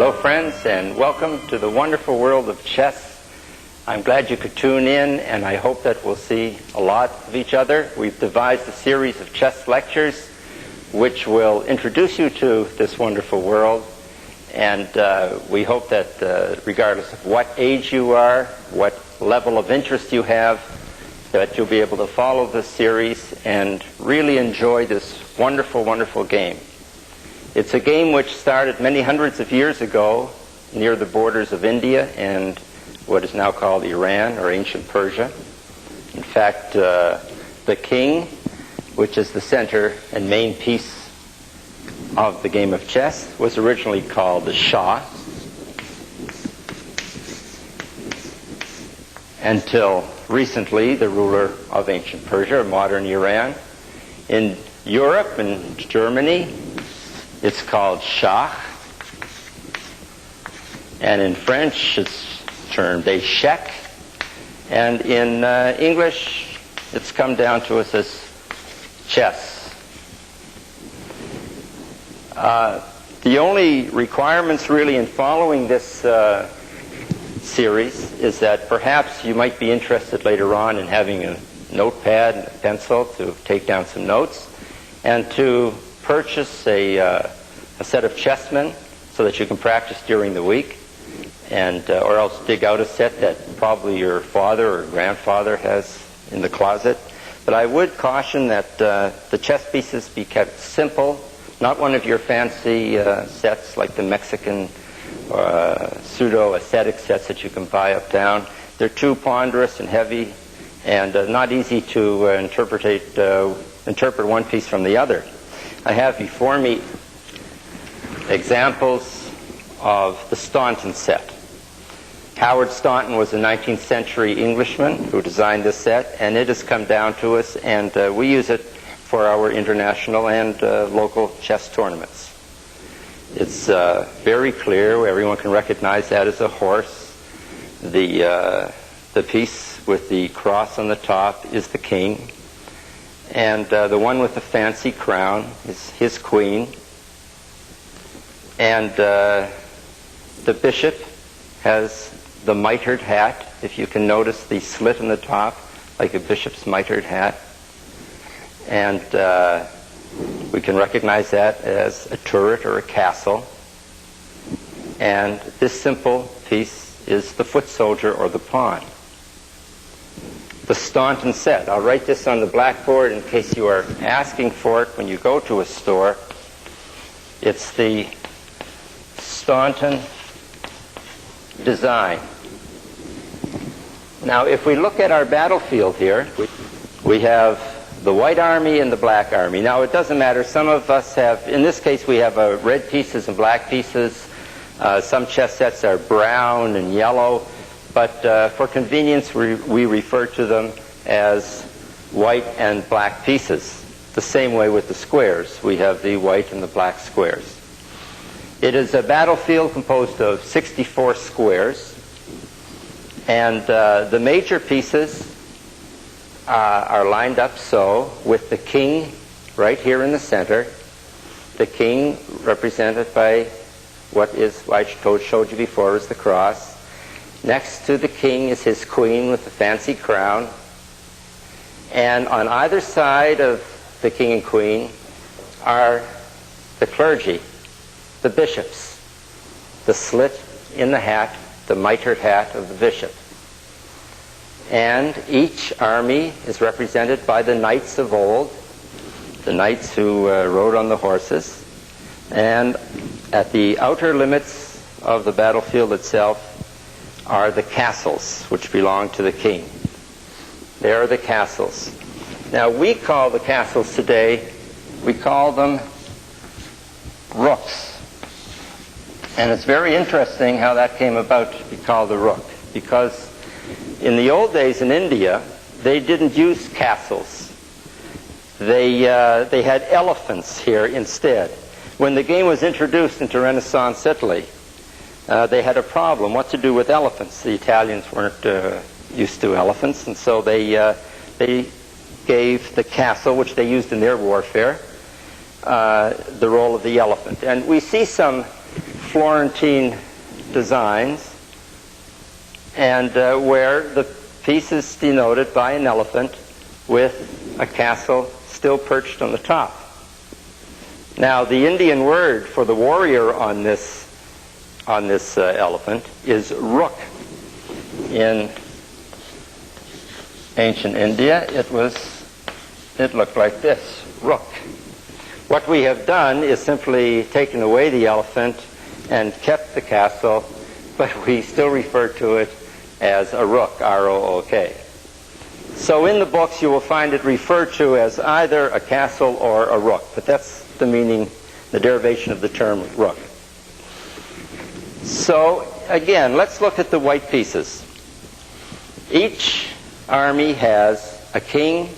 Hello friends, and welcome to the wonderful world of chess. I'm glad you could tune in, and I hope that we'll see a lot of each other. We've devised a series of chess lectures which will introduce you to this wonderful world, and we hope that regardless of what age you are, what level of interest you have, that you'll be able to follow this series and really enjoy this wonderful, wonderful game. It's a game which started many hundreds of years ago near the borders of India and what is now called Iran or ancient Persia. In fact, the king, which is the center and main piece of the game of chess, was originally called the Shah until recently the ruler of ancient Persia, or modern Iran. In Europe and Germany, it's called Shah, and in French it's termed échec, and in English it's come down to us as chess. The only requirements really in following this series is that perhaps you might be interested later on in having a notepad and a pencil to take down some notes, and to purchase a set of chessmen so that you can practice during the week, and or else dig out a set that probably your father or grandfather has in the closet. But I would caution that the chess pieces be kept simple, not one of your fancy sets like the Mexican pseudo-aesthetic sets that you can buy uptown. They're too ponderous and heavy and not easy to interpret one piece from the other. I have before me examples of the Staunton set. Howard Staunton was a 19th century Englishman who designed this set, and it has come down to us, and we use it for our international and local chess tournaments. It's very clear. Everyone can recognize that as a horse. The piece with the cross on the top is the king, and the one with the fancy crown is his queen, and the bishop has the mitred hat, if you can notice the slit in the top like a bishop's mitred hat, and we can recognize that as a turret or a castle. And this simple piece is the foot soldier or the pawn. The Staunton set. I'll write this on the blackboard in case you are asking for it when you go to a store. It's the Staunton design. Now, if we look at our battlefield here, we have the white army and the black army. Now, it doesn't matter. Some of us have, in this case, we have red pieces and black pieces. Some chess sets are brown and yellow. But for convenience, we refer to them as white and black pieces. The same way with the squares. We have the white and the black squares. It is a battlefield composed of 64 squares. And the major pieces are lined up so, with the king right here in the center. The king represented by what I showed you before is the cross. Next to the king is his queen with the fancy crown. And on either side of the king and queen are the clergy, the bishops, the slit in the hat, the mitred hat of the bishop. And each army is represented by the knights of old, the knights who rode on the horses. And at the outer limits of the battlefield itself are the castles, which belong to the king. There are the castles. Now, we call the castles today, we call them rooks. And it's very interesting how that came about to be called a rook, because in the old days in India, they didn't use castles. They had elephants here instead. When the game was introduced into Renaissance Italy, they had a problem, what to do with elephants. The Italians weren't used to elephants, and so they gave the castle, which they used in their warfare, the role of the elephant. And we see some Florentine designs, and where the piece is denoted by an elephant with a castle still perched on the top. Now, the Indian word for the warrior on this elephant is rook. In ancient India, it looked like this, rook. What we have done is simply taken away the elephant and kept the castle, but we still refer to it as a rook, R-O-O-K. So in the books you will find it referred to as either a castle or a rook, but that's the meaning, the derivation of the term rook. So again, let's look at the white pieces. Each army has a king,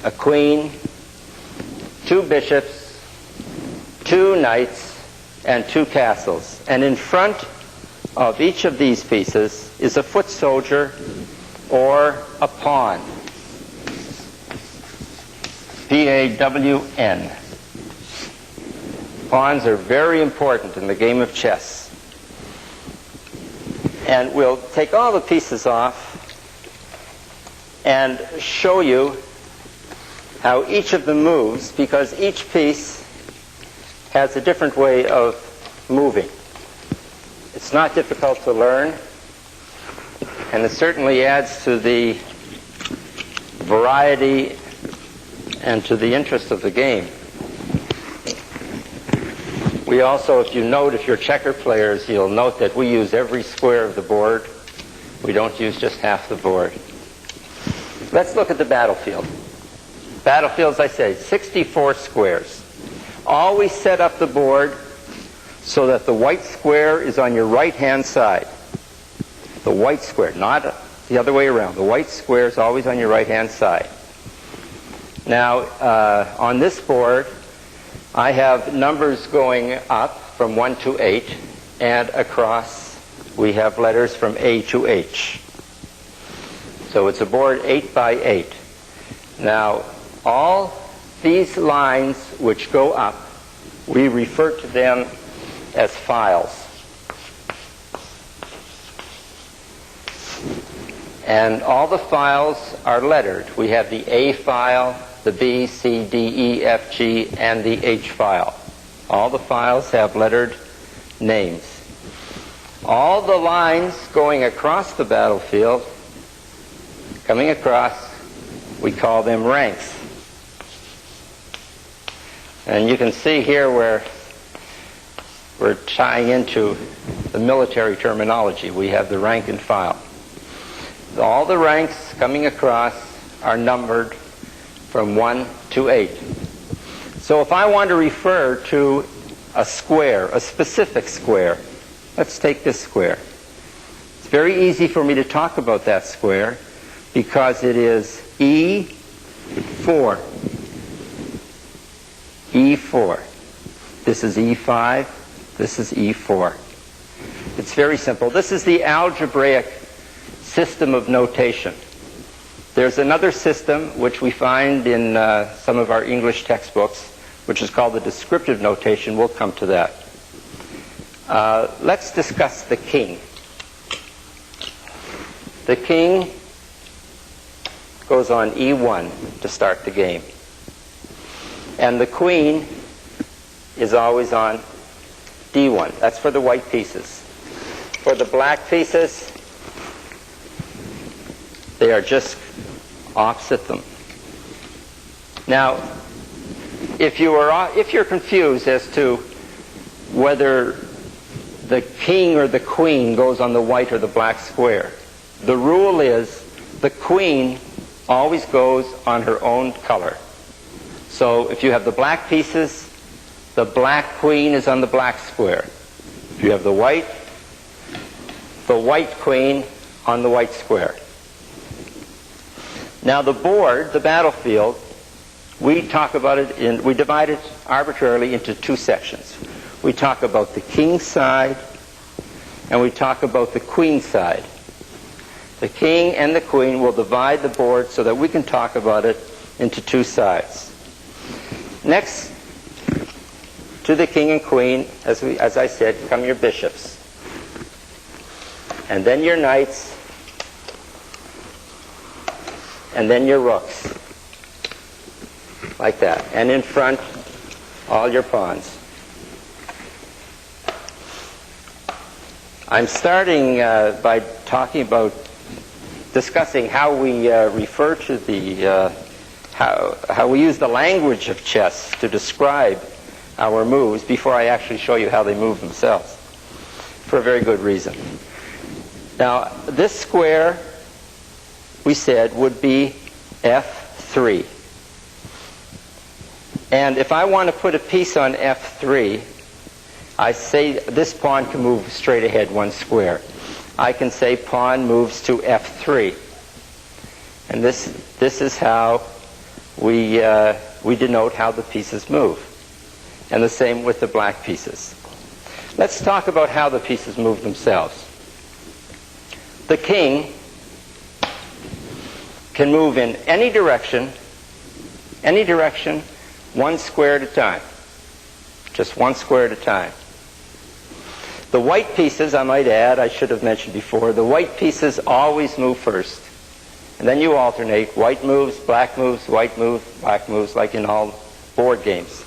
a queen, 2 bishops, 2 knights, and 2 castles. And in front of each of these pieces is a foot soldier or a pawn. P-A-W-N. Pawns are very important in the game of chess. And we'll take all the pieces off and show you how each of them moves, because each piece has a different way of moving. It's not difficult to learn, and it certainly adds to the variety and to the interest of the game. We also, if you're checker players, you'll note that we use every square of the board. We don't use just half the board. Let's look at the battlefield. Battlefield, as I say, 64 squares. Always set up the board so that the white square is on your right-hand side. The white square, not the other way around. The white square is always on your right-hand side. Now, on this board, I have numbers going up from 1 to 8, and across we have letters from A to H. So it's a board 8 by 8. Now, all these lines which go up, we refer to them as files. And all the files are lettered. We have the A file, the B, C, D, E, F, G, and the H file. All the files have lettered names. All the lines going across the battlefield, coming across, we call them ranks. And you can see here where we're tying into the military terminology. We have the rank and file. All the ranks coming across are numbered from 1 to 8. So if I want to refer to a square, a specific square, let's take this square. It's very easy for me to talk about that square because it is E4. E4. This is E5. This is E4. It's very simple. This is the algebraic system of notation. There's another system which we find in some of our English textbooks, which is called the descriptive notation. We'll come to that. Let's discuss the king. The king goes on E1 to start the game. And the queen is always on D1. That's for the white pieces. For the black pieces, they are just opposite them. Now, if you're confused as to whether the king or the queen goes on the white or the black square, the rule is the queen always goes on her own color. So if you have the black pieces, the black queen is on the black square. If you have the white queen on the white square. Now the board, the battlefield, we divide it arbitrarily into 2 sections. We talk about the king's side and we talk about the queen's side. The king and the queen will divide the board so that we can talk about it into 2 sides. Next, To the king and queen, as I said, come your bishops. And then your knights. And then your rooks. Like that. And in front, all your pawns. I'm starting by discussing how we refer to the, how we use the language of chess to describe our moves before I actually show you how they move themselves, for a very good reason. Now, this square, we said, would be F3. And if I want to put a piece on F3, I say this pawn can move straight ahead one square. I can say pawn moves to F3. And this is how we denote how the pieces move. And the same with the black pieces. Let's talk about how the pieces move themselves. The king can move in any direction, one square at a time. Just one square at a time. The white pieces, I might add, I should have mentioned before, the white pieces always move first. And then you alternate. White moves, black moves, white moves, black moves, like in all board games.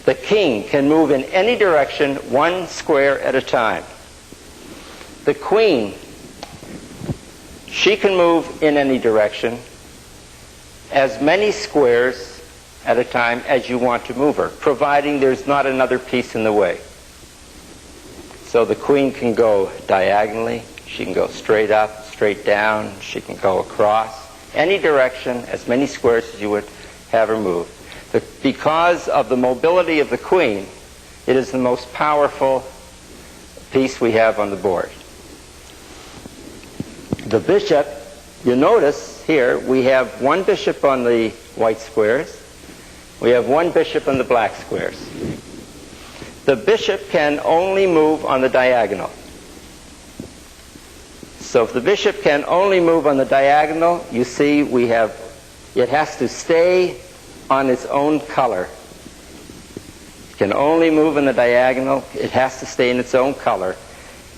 The king can move in any direction, one square at a time. The queen, she can move in any direction, as many squares at a time as you want to move her, providing there's not another piece in the way. So the queen can go diagonally, she can go straight up, straight down, she can go across, any direction, as many squares as you would have her move. Because of the mobility of the queen, it is the most powerful piece we have on the board. The bishop, you notice here, we have one bishop on the white squares. We have one bishop on the black squares. The bishop can only move on the diagonal. So if the bishop can only move on the diagonal, you see it has to stay on its own color. It can only move in the diagonal. It has to stay in its own color.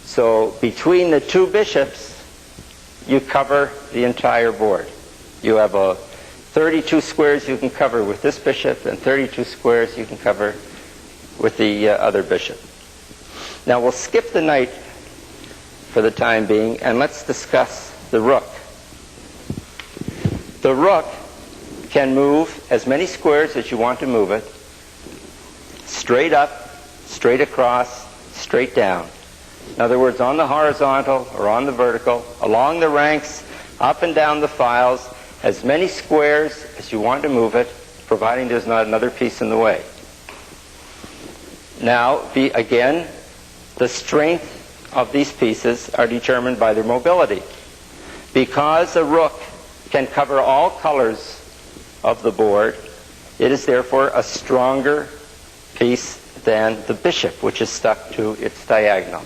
So between the two bishops, you cover the entire board. You have 32 squares you can cover with this bishop, and 32 squares you can cover with the other bishop. Now we'll skip the knight for the time being, and let's discuss the rook. The rook can move as many squares as you want to move it, straight up, straight across, straight down. In other words, on the horizontal or on the vertical, along the ranks, up and down the files, as many squares as you want to move it, providing there's not another piece in the way. Now, again, the strength of these pieces are determined by their mobility. Because a rook can cover all colors of the board, it is therefore a stronger piece than the bishop, which is stuck to its diagonal.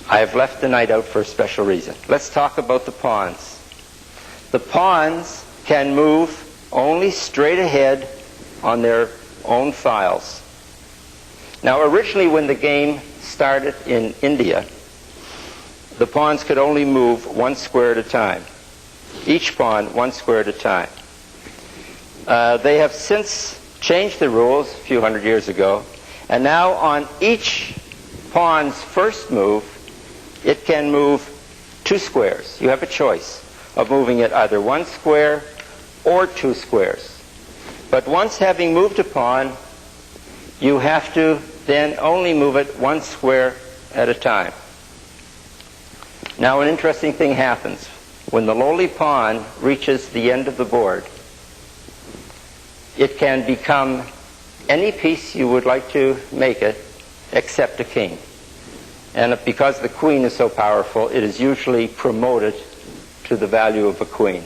I have left the knight out for a special reason. Let's talk about the pawns. The pawns can move only straight ahead on their own files. Now, originally when the game started in India, the pawns could only move one square at a time. Each pawn one square at a time. They have since changed the rules a few hundred years ago, and now on each pawn's first move, it can move two squares. You have a choice of moving it either one square or two squares. But once having moved a pawn, you have to then only move it one square at a time. Now an interesting thing happens. When the lowly pawn reaches the end of the board, it can become any piece you would like to make it except a king. And because the queen is so powerful, it is usually promoted to the value of a queen.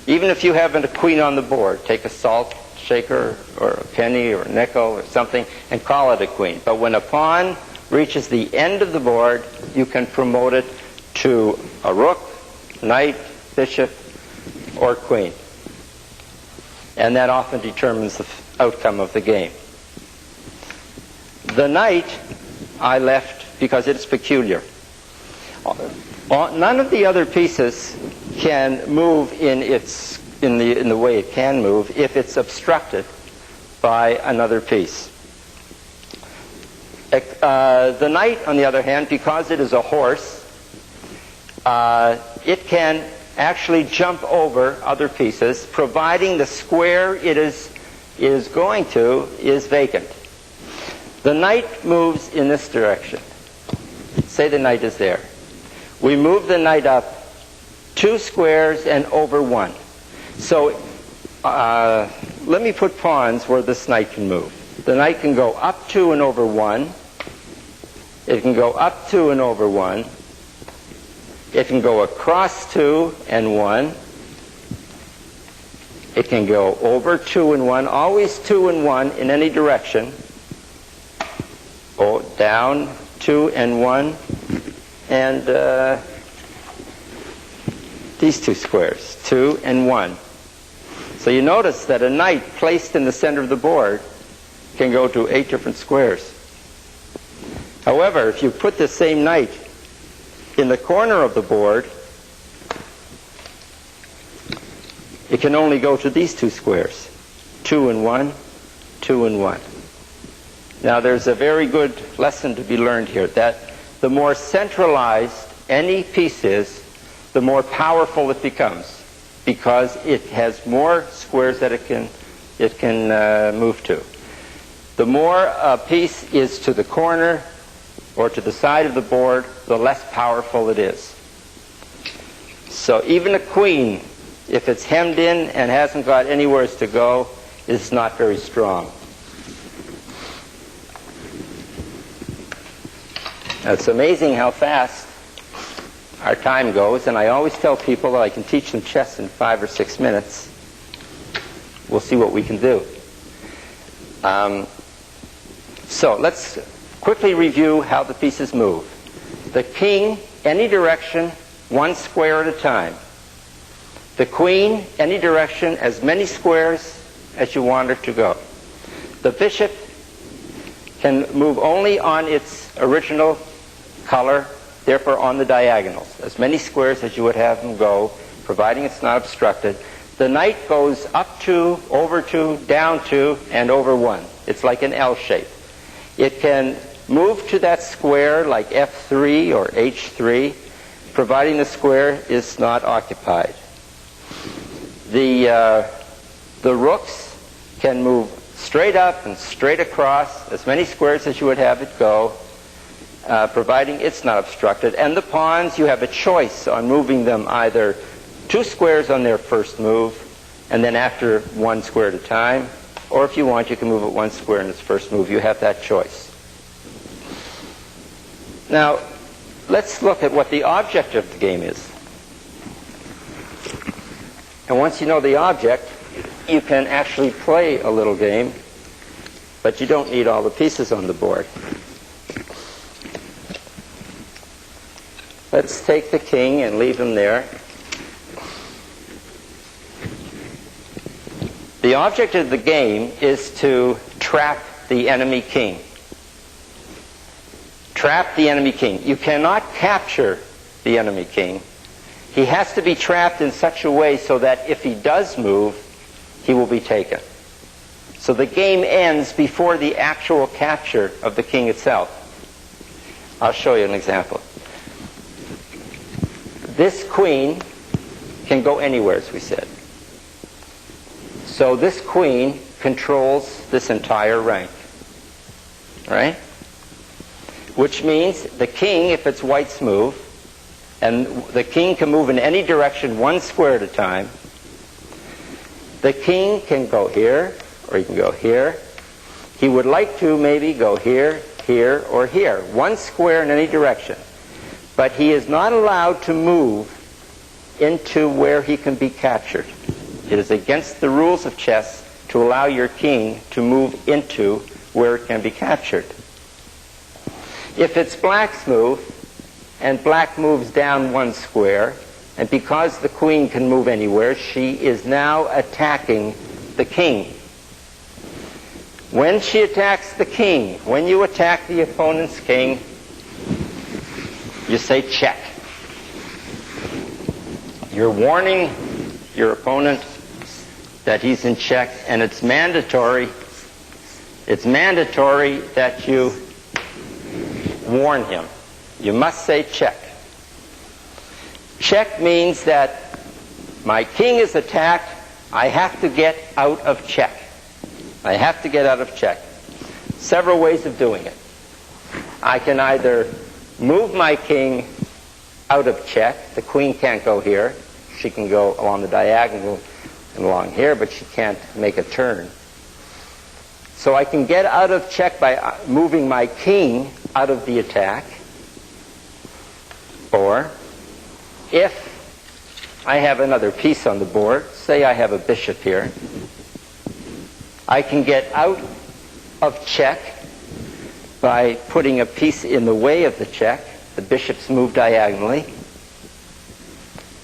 Even if you haven't a queen on the board, take a salt shaker or a penny or a nickel or something and call it a queen. But when a pawn reaches the end of the board, you can promote it to a rook, knight, bishop, or queen. and that often determines the outcome of the game. The knight I left because it's peculiar. None of the other pieces can move in the way it can move if it's obstructed by another piece. The knight, on the other hand, because it is a horse, it can actually jump over other pieces, providing the square it is going to is vacant. The knight moves in this direction. Say the knight is there. We move the knight up 2 squares and over 1. So let me put pawns where this knight can move. The knight can go up 2 and over 1. It can go up 2 and over 1. It can go across 2 and 1. It can go over 2 and 1, always 2 and 1 in any direction. Go down 2 and 1, and these 2 squares, 2 and 1. So you notice that a knight placed in the center of the board can go to 8 different squares. However, if you put the same knight in the corner of the board, it can only go to these 2 squares, 2 and 1, 2 and 1. Now there's a very good lesson to be learned here, that the more centralized any piece is, the more powerful it becomes, because it has more squares that it can move to. The more a piece is to the corner or to the side of the board, the less powerful it is. So even a queen, if it's hemmed in and hasn't got anywhere to go, is not very strong. Now, it's amazing how fast our time goes, and I always tell people that I can teach them chess in 5 or 6 minutes. We'll see what we can do. So let's quickly review how the pieces move. The king, any direction, 1 square at a time. The queen, any direction, as many squares as you want her to go. The bishop can move only on its original color, therefore on the diagonals, as many squares as you would have them go, providing it's not obstructed. The knight goes up 2, over 2, down 2, and over 1. It's like an L shape. It can move to that square like F3 or H3, providing the square is not occupied. The rooks can move straight up and straight across, as many squares as you would have it go, providing it's not obstructed. And the pawns, you have a choice on moving them either 2 squares on their first move, and then after 1 square at a time, or if you want, you can move it 1 square in its first move. You have that choice. Now, let's look at what the object of the game is. And once you know the object, you can actually play a little game, but you don't need all the pieces on the board. Let's take the king and leave him there. The object of the game is to trap the enemy king. Trap the enemy king. You cannot capture the enemy king. He has to be trapped in such a way so that if he does move, he will be taken. So the game ends before the actual capture of the king itself. I'll show you an example. This queen can go anywhere, as we said. So this queen controls this entire rank. Right? Which means the king, if it's white's move, and the king can move in any direction 1 square at a time, the king can go here, or he can go here. He would like to maybe go here, here, or here. 1 square in any direction. But he is not allowed to move into where he can be captured. It is against the rules of chess to allow your king to move into where it can be captured. If it's black's move, and black moves down 1 square, and because the queen can move anywhere, she is now attacking the king. When she attacks the king, when you attack the opponent's king, you say check. You're warning your opponent that he's in check, and it's mandatory that you warn him. You must say check. Check means that my king is attacked, I have to get out of check. I have to get out of check. Several ways of doing it. I can either move my king out of check. The queen can't go here. She can go along the diagonal and along here, but she can't make a turn. So I can get out of check by moving my king out of the attack. Or, if I have another piece on the board, say I have a bishop here, I can get out of check by putting a piece in the way of the check. The bishop's moved diagonally.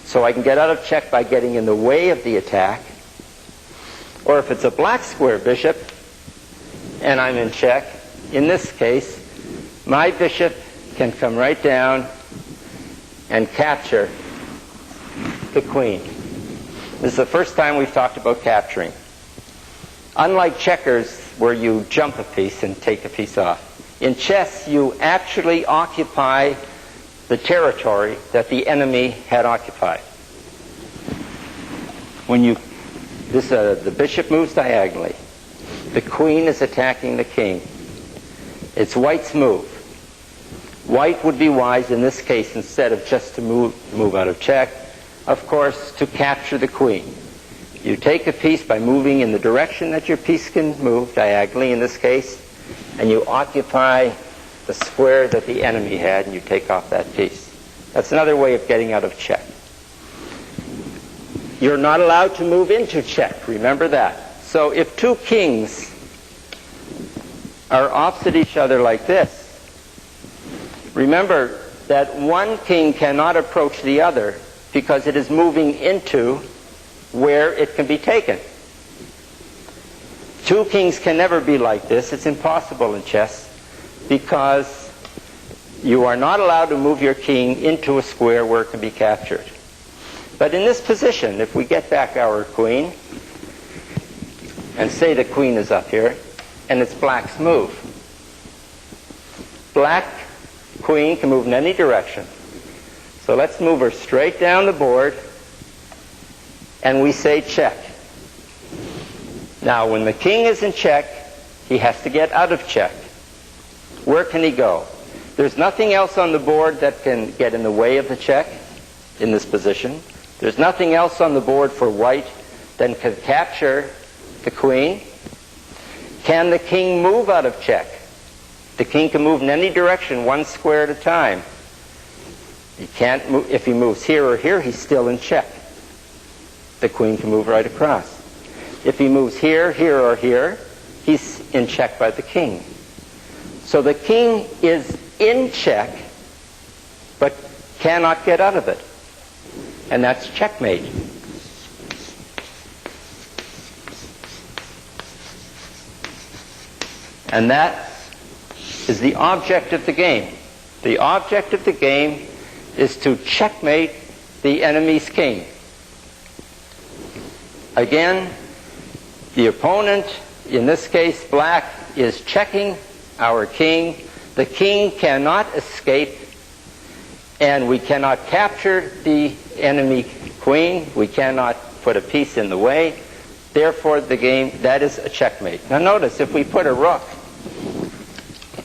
So I can get out of check by getting in the way of the attack. Or if it's a black square bishop and I'm in check, in this case, my bishop can come right down and capture the queen. This is the first time we've talked about capturing. Unlike checkers, where you jump a piece and take a piece off, in chess you actually occupy the territory that the enemy had occupied. When the bishop moves diagonally, the queen is attacking the king. It's white's move. White would be wise in this case, instead of just to move out of check, of course, to capture the queen. You take a piece by moving in the direction that your piece can move, diagonally in this case, and you occupy the square that the enemy had, and you take off that piece. That's another way of getting out of check. You're not allowed to move into check, remember that. So if two kings are opposite each other like this, remember that one king cannot approach the other because it is moving into where it can be taken. Two kings can never be like this. It's impossible in chess because you are not allowed to move your king into a square where it can be captured. But in this position, if we get back our queen, and say the queen is up here, and it's black's move. Black queen can move in any direction. So let's move her straight down the board, and we say check. Now, when the king is in check, he has to get out of check. Where can he go? There's nothing else on the board that can get in the way of the check in this position. There's nothing else on the board for white that can capture the queen. Can the king move out of check? The king can move in any direction, one square at a time. He can't move. If he moves here or here, he's still in check. The queen can move right across. If he moves here, here, or here, he's in check by the king. So the king is in check, but cannot get out of it. And that's checkmate. And that is the object of the game. The object of the game is to checkmate the enemy's king. Again, the opponent, in this case black, is checking our king. The king cannot escape, and we cannot capture the enemy queen. We cannot put a piece in the way. Therefore, the game, that is a checkmate. Now notice, if we put a rook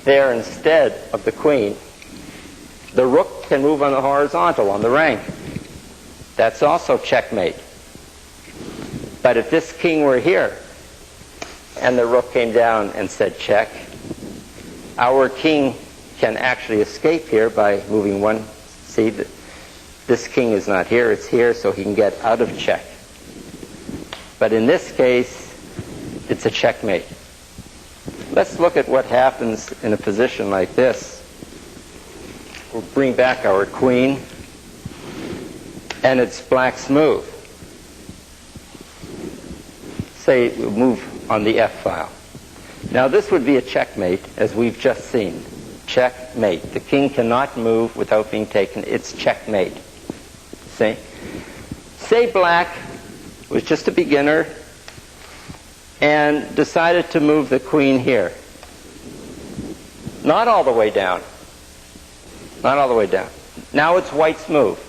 there instead of the queen, the rook can move on the horizontal, on the rank. That's also checkmate. But if this king were here, and the rook came down and said check, our king can actually escape here by moving one. See, this king is not here, it's here, so he can get out of check. But in this case, it's a checkmate. Let's look at what happens in a position like this. We'll bring back our queen, and it's black's move. say we move on the F file. Now this would be a checkmate, as we've just seen. Checkmate. The king cannot move without being taken. It's checkmate. See? Say black was just a beginner and decided to move the queen here. Not all the way down. Not all the way down. Now it's white's move.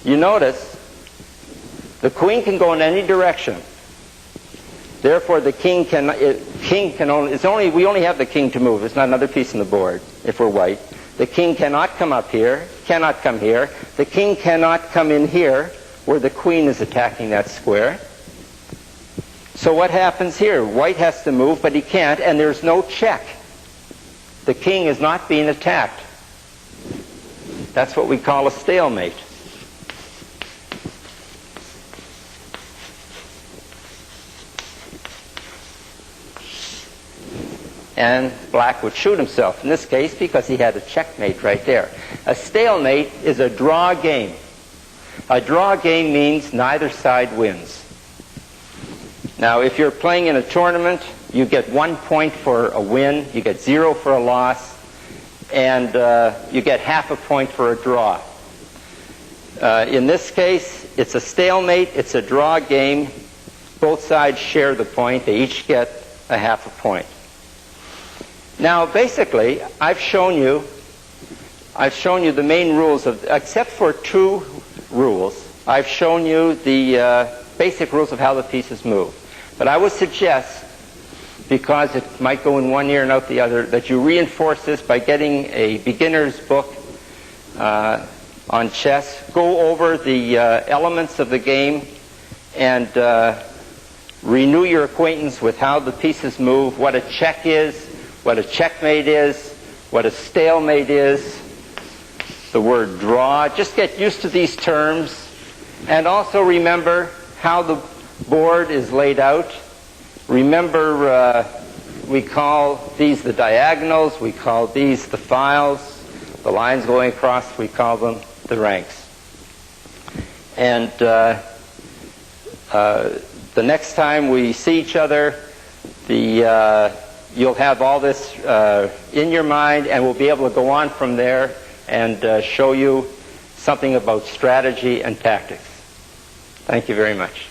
You notice the queen can go in any direction. Therefore, the king only, we only have the king to move. There's not another piece on the board if we're white. The king cannot come up here, cannot come here. The king cannot come in here where the queen is attacking that square. So what happens here? White has to move, but he can't, and there's no check. The king is not being attacked. That's what we call a stalemate. And black would shoot himself in this case because he had a checkmate right there. A stalemate is a draw game. A draw game means neither side wins. Now, if you're playing in a tournament, you get 1 point for a win, you get 0 for a loss, and you get half a point for a draw. In this case, it's a stalemate, it's a draw game. Both sides share the point. They each get a half a point. Now, basically, I've shown you the main rules of, except for 2 rules. I've shown you the basic rules of how the pieces move. But I would suggest, because it might go in one ear and out the other, that you reinforce this by getting a beginner's book on chess. Go over the elements of the game and renew your acquaintance with how the pieces move, what a check is, what a checkmate is, what a stalemate is, the word draw. Just get used to these terms, and also remember how the board is laid out. Remember, we call these the diagonals, we call these the files, the lines going across, we call them the ranks. And the next time we see each other, you'll have all this in your mind, and we'll be able to go on from there and show you something about strategy and tactics. Thank you very much.